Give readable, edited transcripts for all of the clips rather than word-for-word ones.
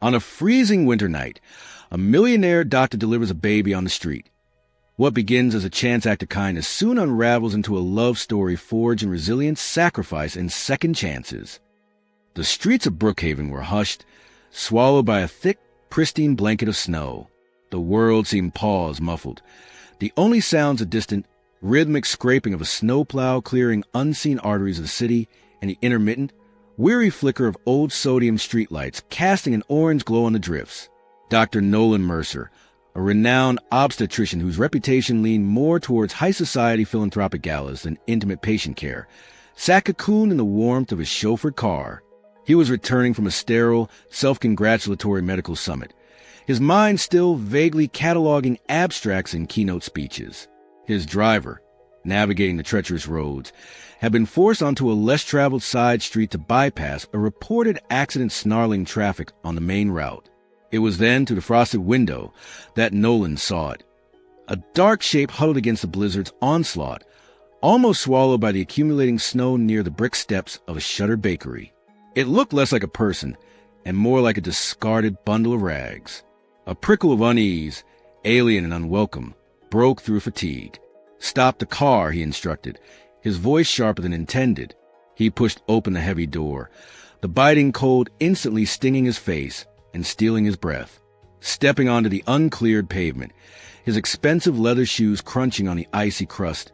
On a freezing winter night, a millionaire doctor delivers a baby on the street. What begins as a chance act of kindness soon unravels into a love story forged in resilience, sacrifice, and second chances. The streets of Brookhaven were hushed, swallowed by a thick, pristine blanket of snow. The world seemed paused, muffled. The only sounds a distant, rhythmic scraping of a snowplow clearing unseen arteries of the city and the intermittent, weary flicker of old sodium streetlights casting an orange glow on the drifts. Dr. Nolan Mercer, a renowned obstetrician whose reputation leaned more towards high society philanthropic galas than intimate patient care, sat cocooned in the warmth of his chauffeured car. He was returning from a sterile, self-congratulatory medical summit, his mind still vaguely cataloging abstracts and keynote speeches. His driver, navigating the treacherous roads, had been forced onto a less-traveled side street to bypass a reported accident snarling traffic on the main route. It was then through the frosted window that Nolan saw it. A dark shape huddled against the blizzard's onslaught, almost swallowed by the accumulating snow near the brick steps of a shuttered bakery. It looked less like a person and more like a discarded bundle of rags. A prickle of unease, alien and unwelcome, broke through fatigue. "Stop the car," he instructed, his voice sharper than intended. He pushed open the heavy door, the biting cold instantly stinging his face and stealing his breath. Stepping onto the uncleared pavement, his expensive leather shoes crunching on the icy crust,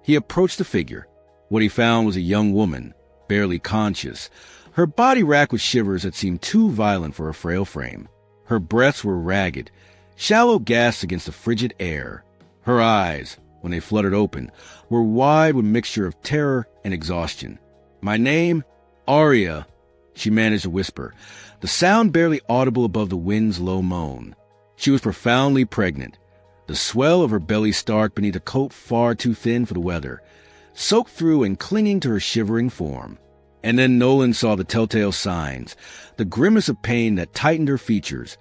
he approached the figure. What he found was a young woman, barely conscious, her body racked with shivers that seemed too violent for her frail frame. Her breaths were ragged, shallow gasps against the frigid air. Her eyes, when they fluttered open, were wide with a mixture of terror and exhaustion. "My name? Aria," she managed to whisper, the sound barely audible above the wind's low moan. She was profoundly pregnant, the swell of her belly stark beneath a coat far too thin for the weather, soaked through and clinging to her shivering form. And then Nolan saw the telltale signs, the grimace of pain that tightened her features,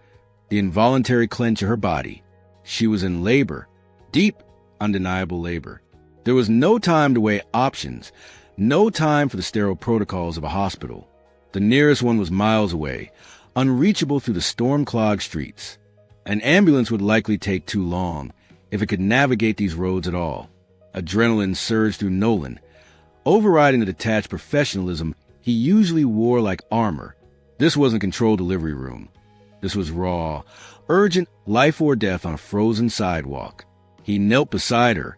the involuntary clench of her body. She was in labor, deep, undeniable labor. There was no time to weigh options, no time for the sterile protocols of a hospital. The nearest one was miles away, unreachable through the storm-clogged streets. An ambulance would likely take too long, if it could navigate these roads at all. Adrenaline surged through Nolan, overriding the detached professionalism he usually wore like armor. This wasn't controlled delivery room. This was raw, urgent life or death on a frozen sidewalk. He knelt beside her,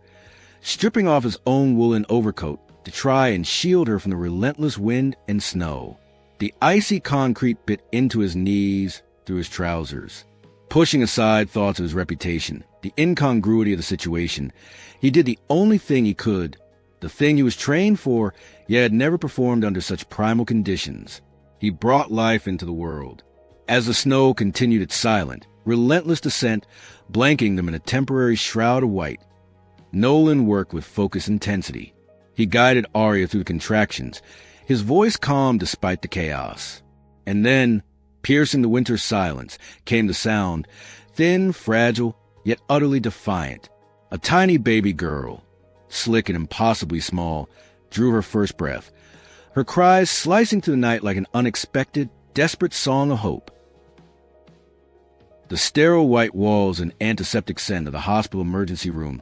stripping off his own woolen overcoat to try and shield her from the relentless wind and snow. The icy concrete bit into his knees through his trousers. Pushing aside thoughts of his reputation, the incongruity of the situation, he did the only thing he could, the thing he was trained for, yet had never performed under such primal conditions. He brought life into the world. As the snow continued its silent, relentless descent, blanking them in a temporary shroud of white, Nolan worked with focused intensity. He guided Aria through the contractions, his voice calm despite the chaos. And then, piercing the winter silence, came the sound, thin, fragile, yet utterly defiant. A tiny baby girl, slick and impossibly small, drew her first breath, her cries slicing through the night like an unexpected, desperate song of hope. The sterile white walls and antiseptic scent of the hospital emergency room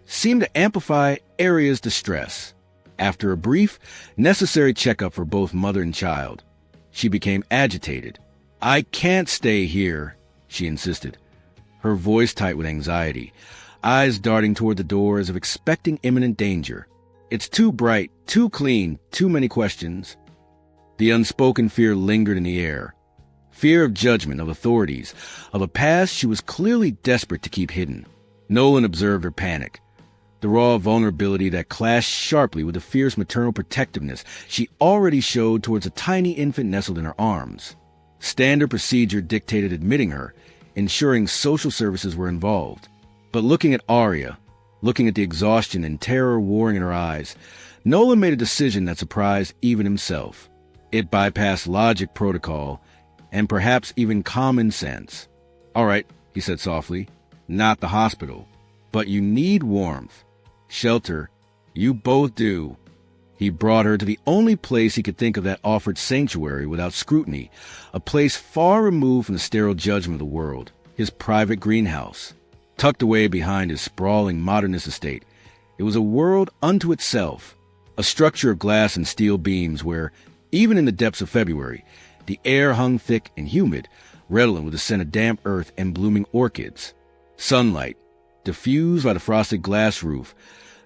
seemed to amplify Aria's distress. After a brief, necessary checkup for both mother and child, she became agitated. "I can't stay here," she insisted, her voice tight with anxiety, eyes darting toward the door as if expecting imminent danger. "It's too bright, too clean, too many questions." The unspoken fear lingered in the air. Fear of judgment, of authorities, of a past she was clearly desperate to keep hidden. Nolan observed her panic, the raw vulnerability that clashed sharply with the fierce maternal protectiveness she already showed towards a tiny infant nestled in her arms. Standard procedure dictated admitting her, ensuring social services were involved. But looking at Aria, looking at the exhaustion and terror warring in her eyes, Nolan made a decision that surprised even himself. It bypassed logic, protocol, and perhaps even common sense. "All right," he said softly, "not the hospital. But you need warmth. Shelter. You both do." He brought her to the only place he could think of that offered sanctuary without scrutiny, a place far removed from the sterile judgment of the world, his private greenhouse. Tucked away behind his sprawling modernist estate, it was a world unto itself, a structure of glass and steel beams where, even in the depths of February, the air hung thick and humid, redolent with the scent of damp earth and blooming orchids. Sunlight, diffused by the frosted glass roof,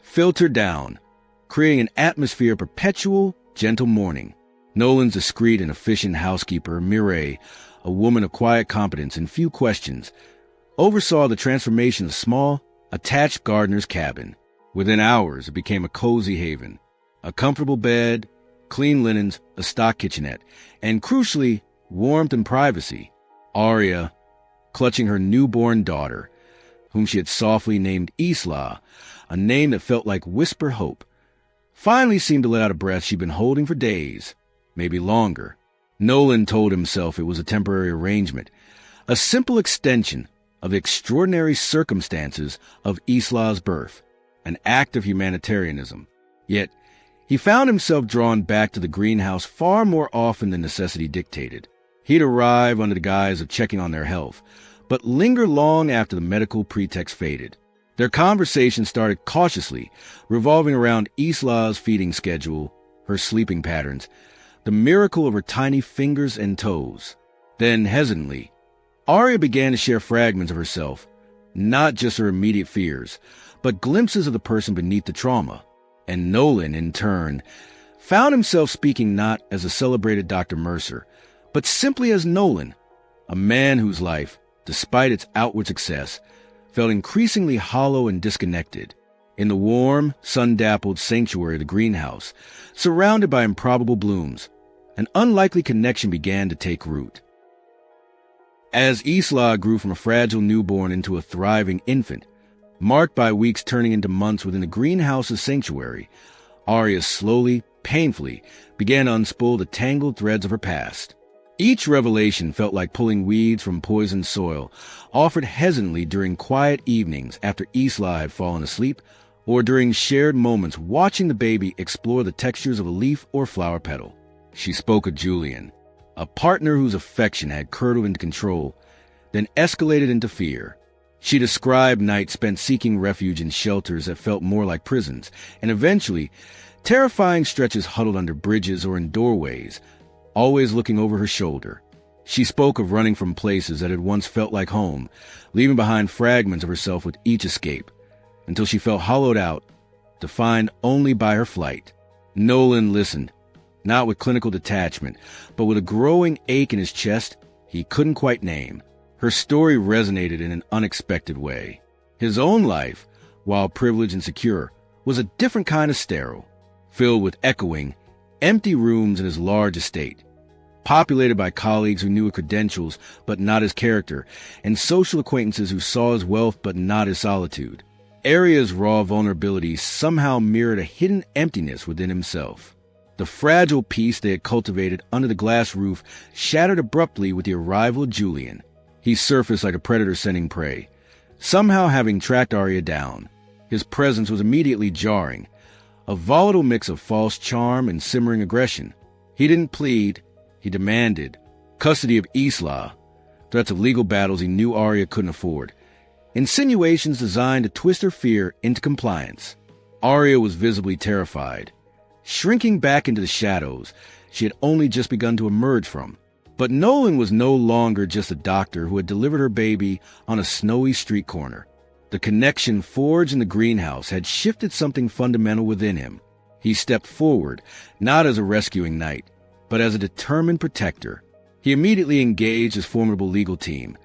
filtered down, creating an atmosphere of perpetual, gentle mourning. Nolan's discreet and efficient housekeeper, Mireille, a woman of quiet competence and few questions, oversaw the transformation of a small, attached gardener's cabin. Within hours, it became a cozy haven. A comfortable bed, clean linens, a stock kitchenette, and crucially, warmth and privacy. Arya, clutching her newborn daughter, whom she had softly named Isla, a name that felt like whisper hope, finally seemed to let out a breath she'd been holding for days, maybe longer. Nolan told himself it was a temporary arrangement, a simple extension of the extraordinary circumstances of Isla's birth, an act of humanitarianism. Yet, he found himself drawn back to the greenhouse far more often than necessity dictated. He'd arrive under the guise of checking on their health, but linger long after the medical pretext faded. Their conversation started cautiously, revolving around Isla's feeding schedule, her sleeping patterns, the miracle of her tiny fingers and toes. Then, hesitantly, Arya began to share fragments of herself, not just her immediate fears, but glimpses of the person beneath the trauma. And Nolan, in turn, found himself speaking not as a celebrated Dr. Mercer, but simply as Nolan, a man whose life, despite its outward success, felt increasingly hollow and disconnected. In the warm, sun-dappled sanctuary of the greenhouse, surrounded by improbable blooms, an unlikely connection began to take root. As Isla grew from a fragile newborn into a thriving infant, marked by weeks turning into months within the greenhouse's sanctuary, Arya slowly, painfully, began to unspool the tangled threads of her past. Each revelation felt like pulling weeds from poisoned soil, offered hesitantly during quiet evenings after Isla had fallen asleep, or during shared moments watching the baby explore the textures of a leaf or flower petal. She spoke of Julian, a partner whose affection had curdled into control, then escalated into fear. She described nights spent seeking refuge in shelters that felt more like prisons, and eventually, terrifying stretches huddled under bridges or in doorways, always looking over her shoulder. She spoke of running from places that had once felt like home, leaving behind fragments of herself with each escape, until she felt hollowed out, defined only by her flight. Nolan listened, not with clinical detachment, but with a growing ache in his chest he couldn't quite name. Her story resonated in an unexpected way. His own life, while privileged and secure, was a different kind of sterile, filled with echoing, empty rooms in his large estate, populated by colleagues who knew his credentials but not his character, and social acquaintances who saw his wealth but not his solitude. Arya's raw vulnerability somehow mirrored a hidden emptiness within himself. The fragile peace they had cultivated under the glass roof shattered abruptly with the arrival of Julian. He surfaced like a predator scenting prey, somehow having tracked Arya down. His presence was immediately jarring, a volatile mix of false charm and simmering aggression. He didn't plead, he demanded custody of Isla, threats of legal battles he knew Arya couldn't afford, insinuations designed to twist her fear into compliance. Arya was visibly terrified, shrinking back into the shadows she had only just begun to emerge from. But Nolan was no longer just a doctor who had delivered her baby on a snowy street corner. The connection forged in the greenhouse had shifted something fundamental within him. He stepped forward, not as a rescuing knight, but as a determined protector. He immediately engaged his formidable legal team,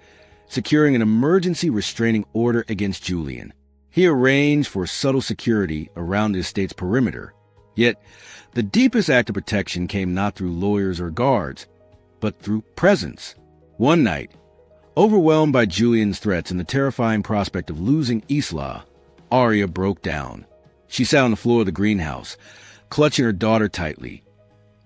securing an emergency restraining order against Julian. He arranged for subtle security around the estate's perimeter. Yet, the deepest act of protection came not through lawyers or guards, but through presence. One night, overwhelmed by Julian's threats and the terrifying prospect of losing Isla, Arya broke down. She sat on the floor of the greenhouse, clutching her daughter tightly,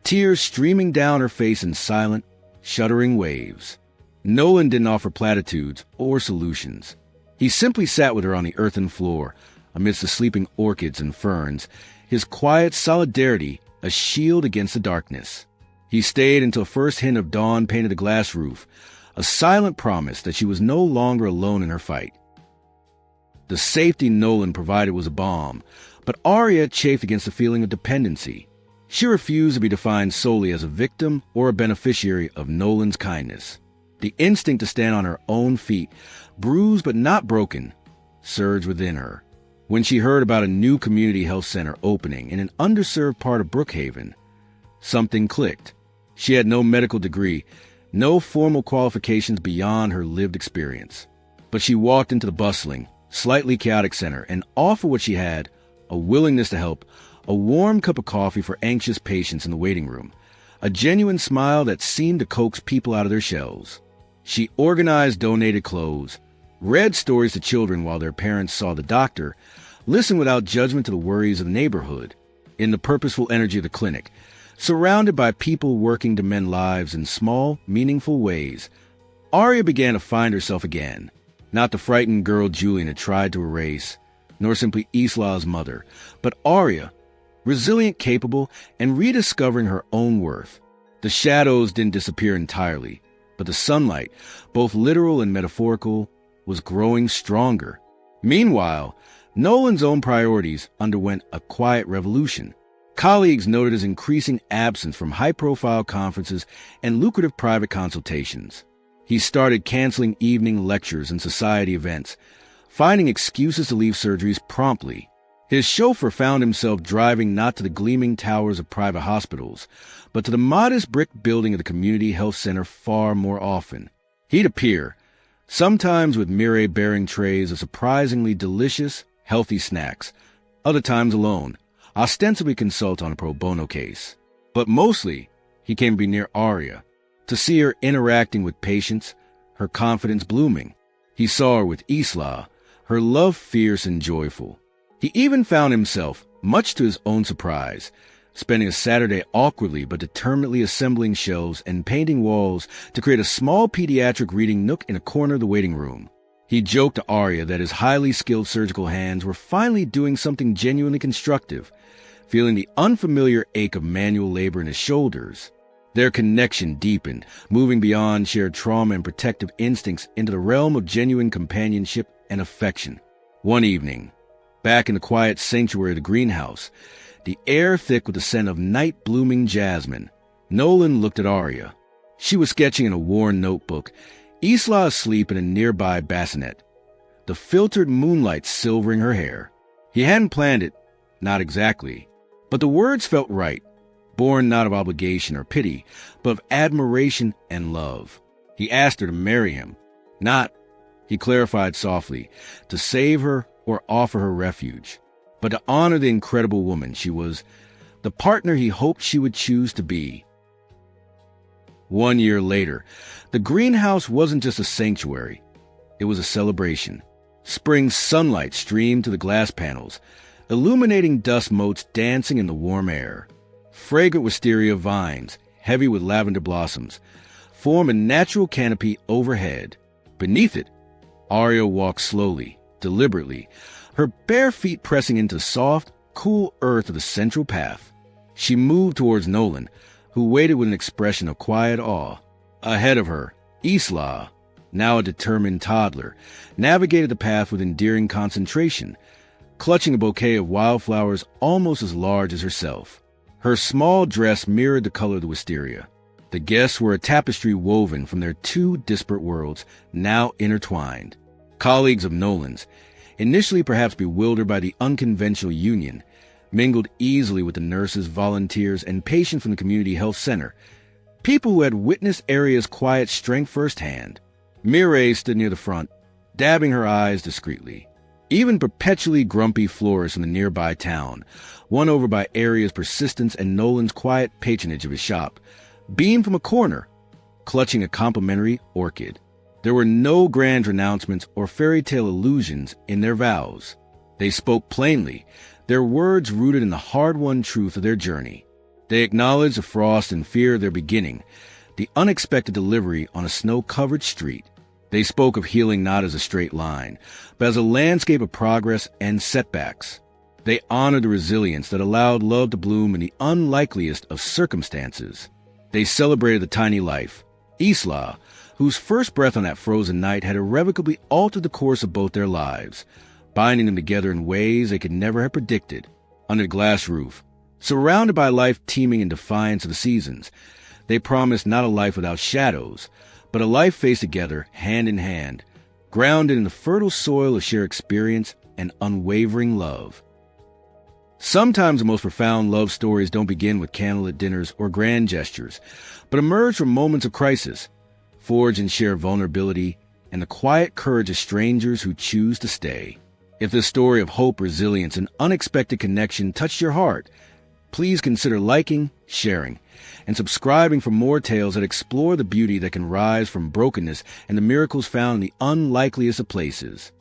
tears streaming down her face in silent, shuddering waves. Nolan didn't offer platitudes or solutions. He simply sat with her on the earthen floor, amidst the sleeping orchids and ferns, his quiet solidarity a shield against the darkness. He stayed until first hint of dawn painted the glass roof, a silent promise that she was no longer alone in her fight. The safety Nolan provided was a balm, but Arya chafed against the feeling of dependency. She refused to be defined solely as a victim or a beneficiary of Nolan's kindness. The instinct to stand on her own feet, bruised but not broken, surged within her. When she heard about a new community health center opening in an underserved part of Brookhaven, something clicked. She had no medical degree, no formal qualifications beyond her lived experience. But she walked into the bustling, slightly chaotic center and offered what she had, a willingness to help, a warm cup of coffee for anxious patients in the waiting room, a genuine smile that seemed to coax people out of their shells. She organized donated clothes, read stories to children while their parents saw the doctor, listened without judgment to the worries of the neighborhood. In the purposeful energy of the clinic, surrounded by people working to mend lives in small, meaningful ways, Arya began to find herself again. Not the frightened girl Julian had tried to erase, nor simply Isla's mother, but Arya, resilient, capable, and rediscovering her own worth. The shadows didn't disappear entirely, but the sunlight, both literal and metaphorical, was growing stronger. Meanwhile, Nolan's own priorities underwent a quiet revolution. Colleagues noted his increasing absence from high-profile conferences and lucrative private consultations. He started canceling evening lectures and society events, finding excuses to leave surgeries promptly. His chauffeur found himself driving not to the gleaming towers of private hospitals, but to the modest brick building of the community health center far more often. He'd appear, sometimes with Mireille-bearing trays of surprisingly delicious, healthy snacks, other times alone, ostensibly consult on a pro bono case. But mostly, he came to be near Arya, to see her interacting with patients, her confidence blooming. He saw her with Isla, her love fierce and joyful. He even found himself, much to his own surprise, spending a Saturday awkwardly but determinedly assembling shelves and painting walls to create a small pediatric reading nook in a corner of the waiting room. He joked to Arya that his highly skilled surgical hands were finally doing something genuinely constructive, feeling the unfamiliar ache of manual labor in his shoulders. Their connection deepened, moving beyond shared trauma and protective instincts into the realm of genuine companionship and affection. One evening, back in the quiet sanctuary of the greenhouse, the air thick with the scent of night-blooming jasmine, Nolan looked at Arya. She was sketching in a worn notebook, Isla asleep in a nearby bassinet, the filtered moonlight silvering her hair. He hadn't planned it, not exactly, but the words felt right, born not of obligation or pity, but of admiration and love. He asked her to marry him, not, he clarified softly, to save her or offer her refuge, but to honor the incredible woman she was, the partner he hoped she would choose to be. 1 year later, the greenhouse wasn't just a sanctuary. It was a celebration. Spring sunlight streamed to the glass panels, illuminating dust motes dancing in the warm air. Fragrant wisteria vines, heavy with lavender blossoms, formed a natural canopy overhead. Beneath it, Arya walked slowly, deliberately, her bare feet pressing into the soft, cool earth of the central path. She moved towards Nolan, who waited with an expression of quiet awe. Ahead of her, Isla, now a determined toddler, navigated the path with endearing concentration, clutching a bouquet of wildflowers almost as large as herself. Her small dress mirrored the color of the wisteria. The guests were a tapestry woven from their two disparate worlds, now intertwined. Colleagues of Nolan's, initially perhaps bewildered by the unconventional union, mingled easily with the nurses, volunteers, and patients from the community health center, people who had witnessed Arya's quiet strength firsthand. Mireille stood near the front, dabbing her eyes discreetly. Even perpetually grumpy florists from the nearby town, won over by Arya's persistence and Nolan's quiet patronage of his shop, beamed from a corner, clutching a complimentary orchid. There were no grand renouncements or fairy tale allusions in their vows. They spoke plainly, their words rooted in the hard-won truth of their journey. They acknowledged the frost and fear of their beginning, the unexpected delivery on a snow-covered street. They spoke of healing not as a straight line, but as a landscape of progress and setbacks. They honor the resilience that allowed love to bloom in the unlikeliest of circumstances. They celebrated the tiny life, Isla, whose first breath on that frozen night had irrevocably altered the course of both their lives, binding them together in ways they could never have predicted. Under the glass roof, surrounded by life teeming in defiance of the seasons, they promised not a life without shadows, but a life faced together, hand in hand, grounded in the fertile soil of shared experience and unwavering love. Sometimes the most profound love stories don't begin with candlelit dinners or grand gestures, but emerge from moments of crisis, forged in shared vulnerability and the quiet courage of strangers who choose to stay. If this story of hope, resilience, and unexpected connection touched your heart, please consider liking, sharing, and subscribing for more tales that explore the beauty that can rise from brokenness and the miracles found in the unlikeliest of places.